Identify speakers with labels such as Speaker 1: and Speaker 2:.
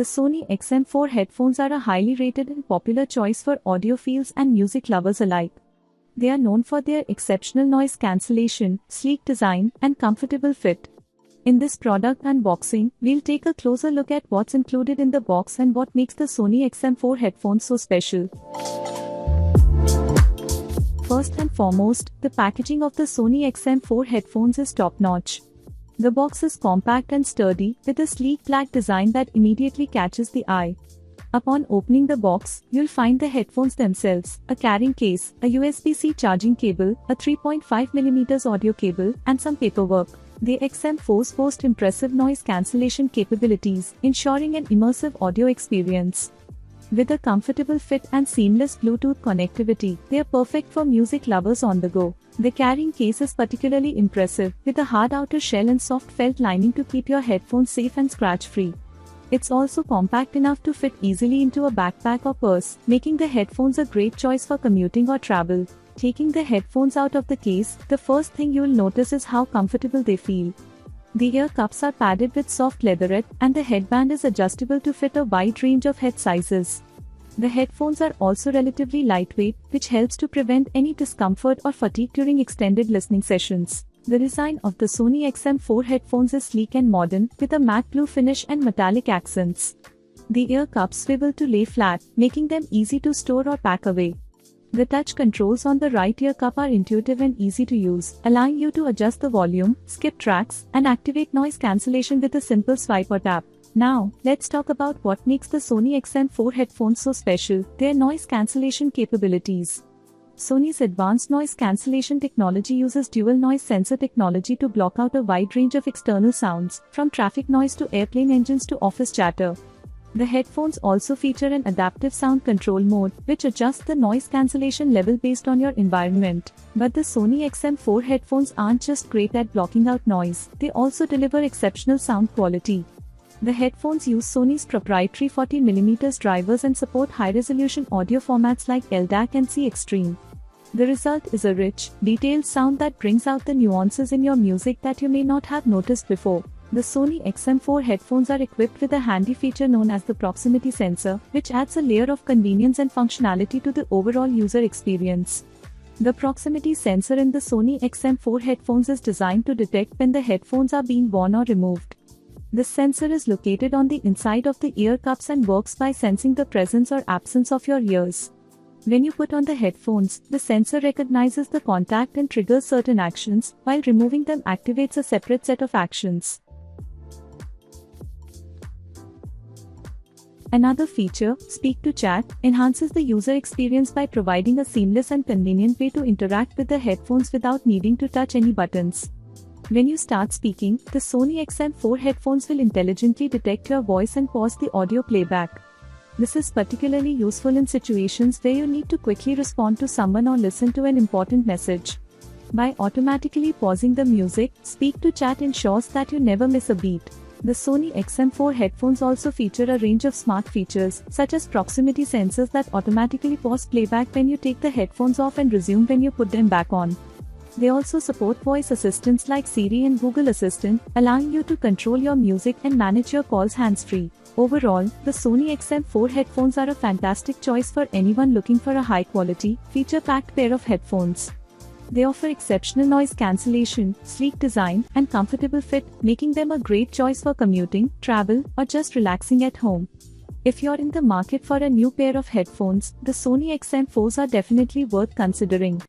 Speaker 1: The Sony XM4 headphones are a highly rated and popular choice for audiophiles and music lovers alike. They are known for their exceptional noise cancellation, sleek design, and comfortable fit. In this product unboxing, we'll take a closer look at what's included in the box and what makes the Sony XM4 headphones so special. First and foremost, the packaging of the Sony XM4 headphones is top-notch. The box is compact and sturdy, with a sleek black design that immediately catches the eye. Upon opening the box, you'll find the headphones themselves, a carrying case, a USB-C charging cable, a 3.5mm audio cable, and some paperwork. The XM4s boast impressive noise cancellation capabilities, ensuring an immersive audio experience. With a comfortable fit and seamless Bluetooth connectivity, they are perfect for music lovers on the go. The carrying case is particularly impressive, with a hard outer shell and soft felt lining to keep your headphones safe and scratch-free. It's also compact enough to fit easily into a backpack or purse, making the headphones a great choice for commuting or travel. Taking the headphones out of the case, the first thing you'll notice is how comfortable they feel. The ear cups are padded with soft leatherette, and the headband is adjustable to fit a wide range of head sizes. The headphones are also relatively lightweight, which helps to prevent any discomfort or fatigue during extended listening sessions. The design of the Sony XM4 headphones is sleek and modern, with a matte blue finish and metallic accents. The ear cups swivel to lay flat, making them easy to store or pack away. The touch controls on the right ear cup are intuitive and easy to use, allowing you to adjust the volume, skip tracks, and activate noise cancellation with a simple swipe or tap. Now, let's talk about what makes the Sony XM4 headphones so special: their noise cancellation capabilities. Sony's advanced noise cancellation technology uses dual noise sensor technology to block out a wide range of external sounds, from traffic noise to airplane engines to office chatter. The headphones also feature an adaptive sound control mode, which adjusts the noise cancellation level based on your environment. But the Sony XM4 headphones aren't just great at blocking out noise, they also deliver exceptional sound quality. The headphones use Sony's proprietary 40mm drivers and support high-resolution audio formats like LDAC and C Extreme. The result is a rich, detailed sound that brings out the nuances in your music that you may not have noticed before. The Sony XM4 headphones are equipped with a handy feature known as the proximity sensor, which adds a layer of convenience and functionality to the overall user experience. The proximity sensor in the Sony XM4 headphones is designed to detect when the headphones are being worn or removed. This sensor is located on the inside of the ear cups and works by sensing the presence or absence of your ears. When you put on the headphones, the sensor recognizes the contact and triggers certain actions, while removing them activates a separate set of actions. Another feature, Speak to Chat, enhances the user experience by providing a seamless and convenient way to interact with the headphones without needing to touch any buttons. When you start speaking, the Sony XM4 headphones will intelligently detect your voice and pause the audio playback. This is particularly useful in situations where you need to quickly respond to someone or listen to an important message. By automatically pausing the music, Speak to Chat ensures that you never miss a beat. The Sony XM4 headphones also feature a range of smart features, such as proximity sensors that automatically pause playback when you take the headphones off and resume when you put them back on. They also support voice assistants like Siri and Google Assistant, allowing you to control your music and manage your calls hands-free. Overall, the Sony XM4 headphones are a fantastic choice for anyone looking for a high-quality, feature-packed pair of headphones. They offer exceptional noise cancellation, sleek design, and comfortable fit, making them a great choice for commuting, travel, or just relaxing at home. If you're in the market for a new pair of headphones, the Sony XM4s are definitely worth considering.